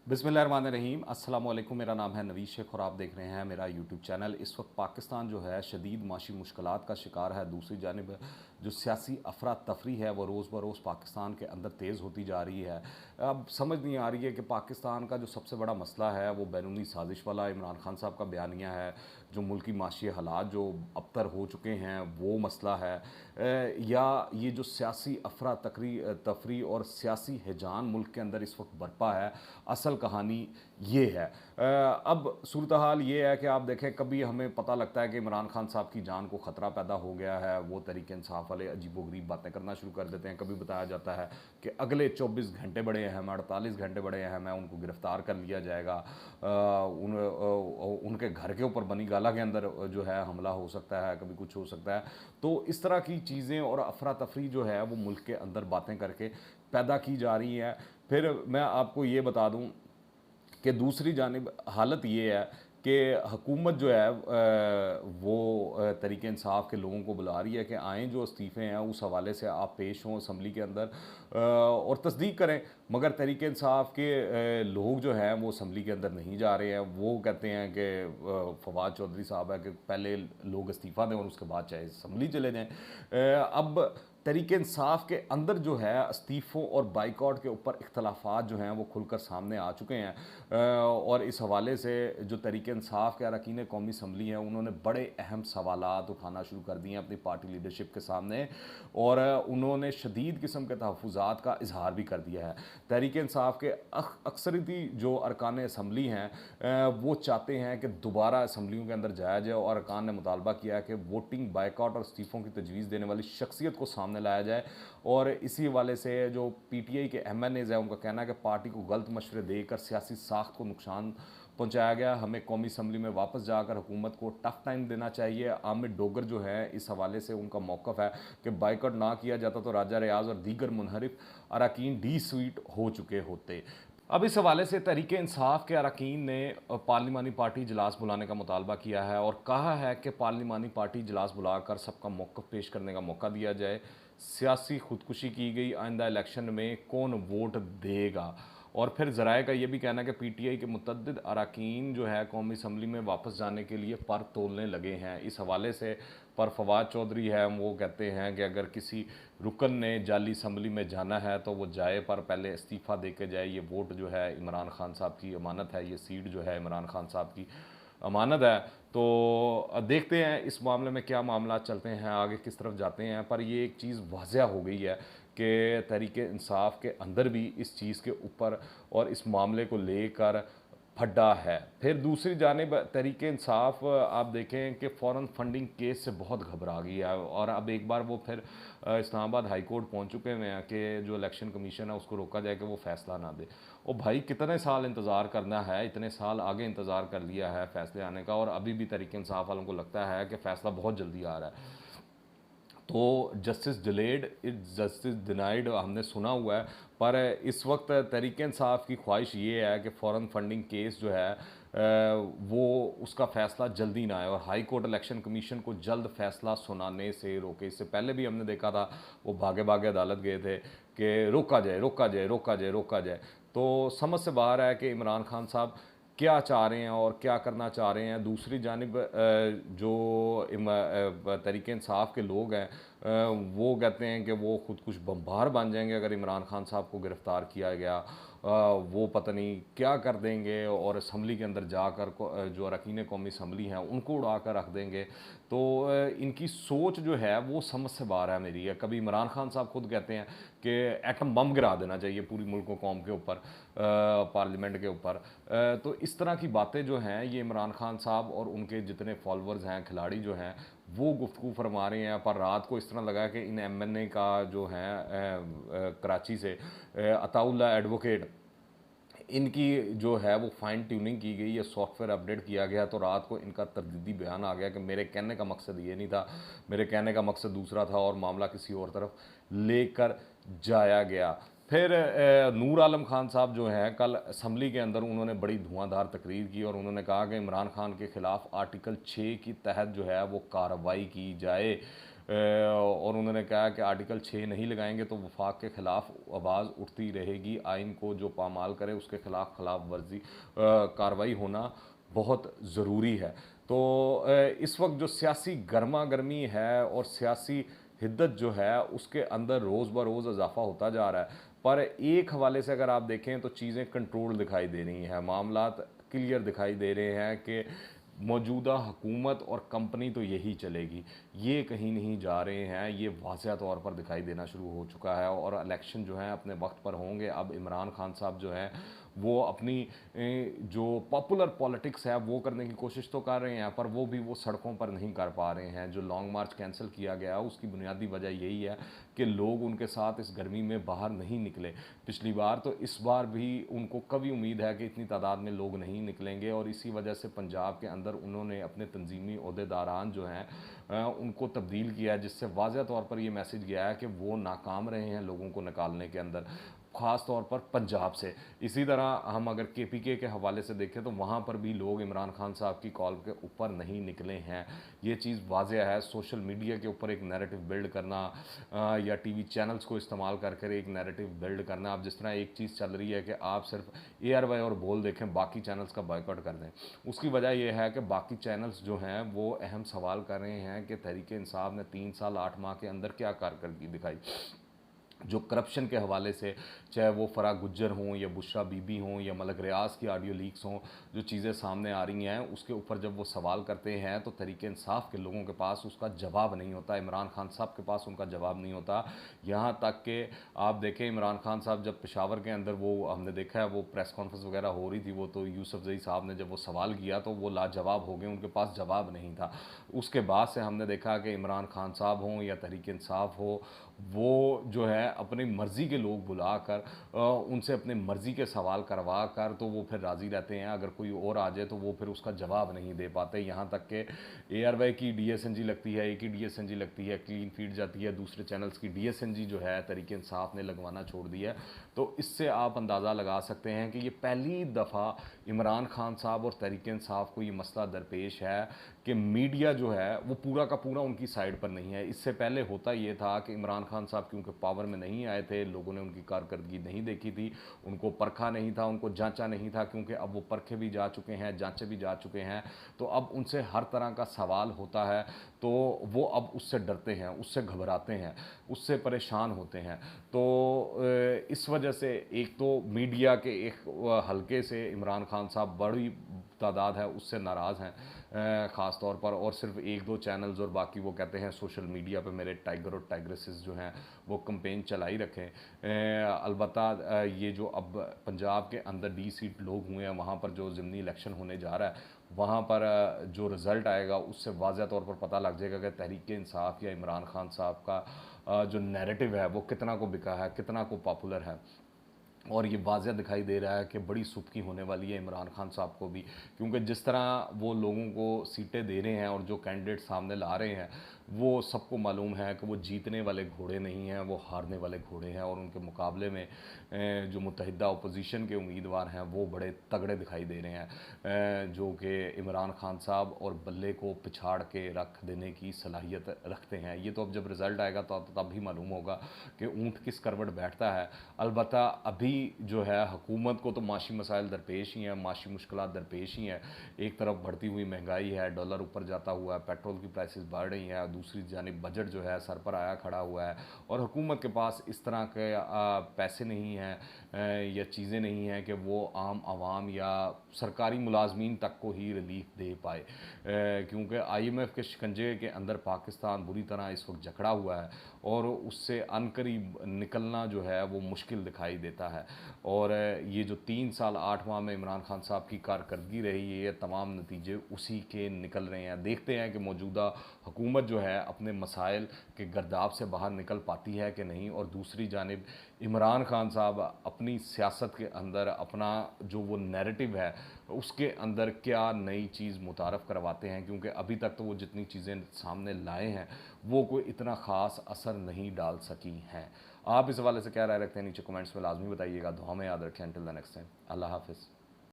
बिस्मिल्लाहिर्रहमानिर्रहीम अस्सलाम वालेकुम। मेरा नाम है नवीद शेख और आप देख रहे हैं मेरा यूट्यूब चैनल। इस वक्त पाकिस्तान जो है शदीद माशी मुश्किलात का शिकार है। दूसरी जानिब जो सियासी अफरा तफरी है वो रोज़ बरोज़ पाकिस्तान के अंदर तेज़ होती जा रही है। अब समझ नहीं आ रही है कि पाकिस्तान का जो सबसे बड़ा मसला है वो बैरूनी साजिश वाला इमरान खान साहब का बयानिया है, जो मुल्की माशी हालात जो अबतर हो चुके हैं वो मसला है, या ये जो सियासी अफरा तफरी और सियासी हिजान मुल्क के अंदर इस वक्त बरपा है। असल कहानी ये है। अब सूरत हाल ये है कि आप देखें, कभी हमें पता लगता है कि इमरान खान साहब की जान को ख़तरा पैदा हो गया है, वो तरीके इंसाफ वाले अजीबोगरीब बातें करना शुरू कर देते हैं। कभी बताया जाता है कि अगले 24 घंटे बड़े अहम, 48 घंटे बड़े अहम है, उनको गिरफ़्तार कर लिया जाएगा, उनके घर के ऊपर बनी गाला के अंदर जो है हमला हो सकता है, कभी कुछ हो सकता है। तो इस तरह की चीज़ें और अफरा तफरी जो है वो मुल्क के अंदर बातें करके पैदा की जा रही हैं। फिर मैं आपको ये बता दूं कि दूसरी जानिब हालत ये है कि हुकूमत जो है वो तरीके इंसाफ के लोगों को बुला रही है कि आएँ, जो इस्तीफ़े हैं उस हवाले से आप पेश हों असम्बली के अंदर और तस्दीक करें। मगर तरीके इंसाफ के लोग जो हैं वो असम्बली के अंदर नहीं जा रहे हैं। वो कहते हैं कि फवाद चौधरी साहब है कि पहले लोग इस्तीफ़ा दें और उसके बाद चाहे असम्बली चले जाएँ। अब तरीके इंसाफ के अंदर जो है इस्तीफ़ों और बाइकआउट के ऊपर इख्तलाफात जो हैं वो खुलकर सामने आ चुके हैं। और इस हवाले से जो तरीके इंसाफ के अरकान कौमी असम्बली हैं उन्होंने बड़े अहम सवालात उठाना शुरू कर दिए हैं अपनी पार्टी लीडरशिप के सामने, और उन्होंने शदीद किस्म के तहफ़्फ़ुज़ात का इजहार भी कर दिया है। तहरीक इंसाफ के अक्सरती जो अरकान असम्बली हैं वो चाहते हैं कि दोबारा असम्बलियों के अंदर जाया जाए, और अरकान ने मुतालबा किया है कि वोटिंग बाइकआउट और इस्तीफ़ों की तजवीज़ देने वाली शख्सियत को सामने लाया जाए। और इसी हवाले से जो PTI के MNAs हैं उनका कहना है कि पार्टी को गलत मशवरे देकर सियासी साख्त को नुकसान पहुँचाया गया। हमें कौमी असम्बली में वापस जाकर हुकूमत को टफ टाइम देना चाहिए। आमिर डोगर जो है इस हवाले से उनका मौक़िफ़ है कि बाइकआउट ना किया जाता तो राजा रियाज और दीगर मुनहरिफ अरकान डिसवीट हो चुके होते। अब इस हवाले से तहरीक इंसाफ के अरकान ने पार्लिमानी पार्टी इजलास बुलाने का मुतालबा किया है और कहा है कि पार्लिमानी पार्टी इजलास बुलाकर सबका मौक़िफ़ पेश करने का मौका दिया जाए। सियासी खुदकुशी की गई, आइंदा इलेक्शन में कौन वोट देगा। और फिर ज़राए का ये भी कहना है कि PTI के मुतअद्दिद अरकान जो है कौमी असम्बली में वापस जाने के लिए पर तोलने लगे हैं। इस हवाले से पर फवाद चौधरी है वो कहते हैं कि अगर किसी रुकन ने जाली असम्बली में जाना है तो वो जाए, पर पहले इस्तीफ़ा दे के जाए। ये वोट जो है इमरान खान साहब की अमानत है, ये सीट जो है इमरान खान साहब की अमानत है। तो देखते हैं इस मामले में क्या मामला चलते हैं, आगे किस तरफ जाते हैं। पर ये एक चीज़ वाज़ह हो गई है कि तहरीक इंसाफ के अंदर भी इस चीज़ के ऊपर और इस मामले को लेकर फड्डा है। फिर दूसरी जानिब तहरीक इंसाफ आप देखें कि फ़ौरन फंडिंग केस से बहुत घबरा गई है, और अब एक बार वो फिर इस्लामाबाद हाई कोर्ट पहुँच चुके हुए हैं कि जो इलेक्शन कमीशन है उसको रोका जाए कि वो फ़ैसला ना दे। और भाई कितने साल इंतज़ार करना है, इतने साल आगे इंतज़ार कर लिया है फ़ैसले आने का, और अभी भी तहरीक इंसाफ वालों को लगता है कि फ़ैसला बहुत जल्दी आ रहा है। तो justice delayed is justice denied हमने सुना हुआ है, पर इस वक्त तहरीक इंसाफ की ख्वाहिश ये है कि फ़ौरन फंडिंग केस जो है वो उसका फ़ैसला जल्दी ना आए और हाई कोर्ट इलेक्शन कमीशन को जल्द फ़ैसला सुनाने से रोके। इससे पहले भी हमने देखा था वो भागे भागे अदालत गए थे कि रोका जाए, रोका जाए, रोका जाए, रोका जाए। तो समझ से बाहर है कि इमरान खान साहब क्या चाह रहे हैं और क्या करना चाह रहे हैं। दूसरी जानिब जो तहरीक इंसाफ के लोग हैं वो कहते हैं कि वो खुद कुछ बम्बार बन जाएंगे अगर इमरान खान साहब को गिरफ़्तार किया गया। वो पता नहीं क्या कर देंगे और असम्बली के अंदर जाकर जो अरकान कौमी असम्बली हैं उनको उड़ा कर रख देंगे। तो इनकी सोच जो है वो समझ से बाहर है मेरी है। कभी इमरान खान साहब खुद कहते हैं कि एटम बम गिरा देना चाहिए पूरी मुल्क कौम के ऊपर, पार्लियामेंट के ऊपर। तो इस तरह की बातें जो हैं ये इमरान खान साहब और उनके जितने फॉलोअर्स हैं, खिलाड़ी जो हैं, वो गुफ्तगू फरमा रहे हैं। पर रात को इस तरह लगा कि इन MNA का जो है कराची से अताउल्ला एडवोकेट, इनकी जो है वो फ़ाइन ट्यूनिंग की गई, ये सॉफ्टवेयर अपडेट किया गया। तो रात को इनका तरदीदी बयान आ गया कि मेरे कहने का मकसद ये नहीं था, मेरे कहने का मकसद दूसरा था, और मामला किसी और तरफ लेकर जाया गया। फिर नूर आलम खान साहब जो हैं कल असम्बली के अंदर उन्होंने बड़ी धुआंधार तकरीर की और उन्होंने कहा कि इमरान खान के ख़िलाफ़ आर्टिकल 6 के तहत जो है वो कार्रवाई की जाए। और उन्होंने कहा कि आर्टिकल 6 नहीं लगाएंगे तो वफाक के ख़िलाफ़ आवाज़ उठती रहेगी, आइन को जो पामाल करे उसके खिलाफ वर्जी कार्रवाई होना बहुत ज़रूरी है। तो इस वक्त जो सियासी गर्मा गर्मी है और सियासी हिद्दत जो है उसके अंदर रोज़ ब रोज़ इजाफा होता जा रहा है, पर एक हवाले से अगर आप देखें तो चीज़ें कंट्रोल दिखाई दे रही हैं, मामलात क्लियर दिखाई दे रहे हैं कि मौजूदा हुकूमत और कंपनी तो यही चलेगी, ये कहीं नहीं जा रहे हैं, ये वाज़ह तौर पर दिखाई देना शुरू हो चुका है। और इलेक्शन जो है अपने वक्त पर होंगे। अब इमरान खान साहब जो हैं वो अपनी जो पॉपुलर पॉलिटिक्स है वो करने की कोशिश तो कर रहे हैं, पर वो भी वो सड़कों पर नहीं कर पा रहे हैं। जो लॉन्ग मार्च कैंसिल किया गया उसकी बुनियादी वजह यही है कि लोग उनके साथ इस गर्मी में बाहर नहीं निकले पिछली बार, तो इस बार भी उनको कभी उम्मीद है कि इतनी तादाद में लोग नहीं निकलेंगे। और इसी वजह से पंजाब के अंदर उन्होंने अपने तंजीमी ओहदेदारान जो हैं उनको तब्दील किया है, जिससे वाज़ह तौर पर यह मैसेज गया है कि वो नाकाम रहे हैं लोगों को निकालने के अंदर, ख़ास तौर पर पंजाब से। इसी तरह हम अगर केपीके के हवाले से देखें तो वहाँ पर भी लोग इमरान खान साहब की कॉल के ऊपर नहीं निकले हैं। ये चीज़ वाज़ह है। सोशल मीडिया के ऊपर एक नैरेटिव बिल्ड करना या टीवी चैनल्स को इस्तेमाल कर एक नैरेटिव बिल्ड करना। अब जिस तरह एक चीज़ चल रही है कि आप सिर्फ ARY और बोल देखें, बाकी चैनल्स का बॉयकॉट कर दें। उसकी वजह यह है कि बाकी चैनल्स जो हैं वो अहम सवाल कर रहे हैं कि तहरीक इंसाफ ने 3 साल 8 माह के अंदर क्या कारकर्दगी दिखाई। जो करप्शन के हवाले से, चाहे वो फ़राह गुज्जर हों या बुशरा बीबी हों या मलक रियाज की ऑडियो लीक्स हों, जो चीज़ें सामने आ रही हैं उसके ऊपर जब वो सवाल करते हैं तो तहरीक इंसाफ के लोगों के पास उसका जवाब नहीं होता, इमरान खान साहब के पास उनका जवाब नहीं होता। यहाँ तक कि आप देखें इमरान खान साहब जब पेशावर के अंदर वो हमने देखा है वो प्रेस कॉन्फ्रेंस वगैरह हो रही थी, वो तो यूसुफजई साहब ने जब वो सवाल किया तो वो लाजवाब हो गए, उनके पास जवाब नहीं था। उसके बाद से हमने देखा कि इमरान खान साहब हों या तहरीक इंसाफ हो, वो जो है अपनी मर्ज़ी के लोग बुलाकर उनसे अपने मर्ज़ी के सवाल करवा कर तो वो फिर राज़ी रहते हैं। अगर कोई और आ जाए तो वो फिर उसका जवाब नहीं दे पाते। यहाँ तक कि ARY की DSNG लगती है, एक ही DSNG लगती है, क्लीन फीड जाती है, दूसरे चैनल्स की DSNG जो है तहरीक इंसाफ ने लगवाना छोड़ दिया है। तो इससे आप अंदाज़ा लगा सकते हैं कि ये पहली दफ़ा इमरान खान साहब और तहरीक इंसाफ को ये मसला दरपेश है कि मीडिया जो है वो पूरा का पूरा उनकी साइड पर नहीं है। इससे पहले होता ये था कि इमरान खान साहब क्योंकि पावर में नहीं आए थे, लोगों ने उनकी कारकर्दगी नहीं देखी थी, उनको परखा नहीं था, उनको जांचा नहीं था, क्योंकि अब वो परखे भी जा चुके हैं, जांचे भी जा चुके हैं, तो अब उनसे हर तरह का सवाल होता है तो वो अब उससे डरते हैं, उससे घबराते हैं, उससे परेशान होते हैं। तो इस वजह से एक तो मीडिया के एक हल्के से इमरान खान साहब बड़ी तादाद है उससे नाराज़ हैं ख़ास तौर पर, और सिर्फ 1-2 चैनल्स और बाकी वो कहते हैं सोशल मीडिया पे मेरे टाइगर और टाइग्रेसेस जो हैं वो कंपेन चलाई रखें। अलबत्ता ये जो अब पंजाब के अंदर D सीट लोग हुए हैं वहाँ पर जो ज़िमनी इलेक्शन होने जा रहा है वहाँ पर जो रिज़ल्ट आएगा उससे वाज़ह तौर पर पता लग जाएगा कि तहरीक इंसाफ या इमरान खान साहब का जो नैरेटिव है वो कितना को बिका है, कितना को पॉपुलर है। और ये वाज़ह दिखाई दे रहा है कि बड़ी सुबकी होने वाली है इमरान खान साहब को भी, क्योंकि जिस तरह वो लोगों को सीटें दे रहे हैं और जो कैंडिडेट सामने ला रहे हैं वो सबको मालूम है कि वो जीतने वाले घोड़े नहीं हैं, वो हारने वाले घोड़े हैं। और उनके मुकाबले में जो मुत्तहिदा अपोजिशन के उम्मीदवार हैं वो बड़े तगड़े दिखाई दे रहे हैं, जो कि इमरान खान साहब और बल्ले को पिछाड़ के रख देने की सलाहियत रखते हैं। ये तो अब जब रिज़ल्ट आएगा तो तब ही मालूम होगा कि ऊँट किस करवट बैठता है। अलबत्ता अभी जो है हुकूमत को तो माशी मसाइल दरपेश ही हैं, माशी मुश्किलात दरपेश ही हैं। एक तरफ बढ़ती हुई महंगाई है, डॉलर ऊपर जाता हुआ है, पेट्रोल की प्राइसेस बढ़ रही हैं, दूसरी जानिब बजट जो है सर पर आया खड़ा हुआ है और हुकूमत के पास इस तरह के पैसे नहीं हैं या चीज़ें नहीं हैं कि वो आम आवाम या सरकारी मुलाजमीन तक को ही रिलीफ दे पाए, क्योंकि IMF के शिकंजे के अंदर पाकिस्तान बुरी तरह इस वक्त जकड़ा हुआ है और उससे अनकरीब निकलना जो है वो मुश्किल दिखाई देता है। और ये जो 3 साल 8 माह में इमरान खान साहब की कारकर्दगी रही है, ये तमाम नतीजे उसी के निकल रहे हैं। देखते हैं कि मौजूदा हुकूमत जो है अपने मसाइल के गर्दाब से बाहर निकल पाती है कि नहीं, और दूसरी जानिब इमरान खान साहब अपनी सियासत के अंदर अपना जो वो नैरेटिव है उसके अंदर क्या नई चीज़ मुतारफ़ करवाते हैं, क्योंकि अभी तक तो वो जितनी चीज़ें सामने लाए हैं वो कोई इतना ख़ास असर नहीं डाल सकी हैं। आप इस हवाले से क्या राय रखते हैं नीचे कमेंट्स में लाजमी बताइएगा। दुआ में याद रखें। अनटिल द नेक्स्ट टाइम, अल्लाह हाफ़िज़।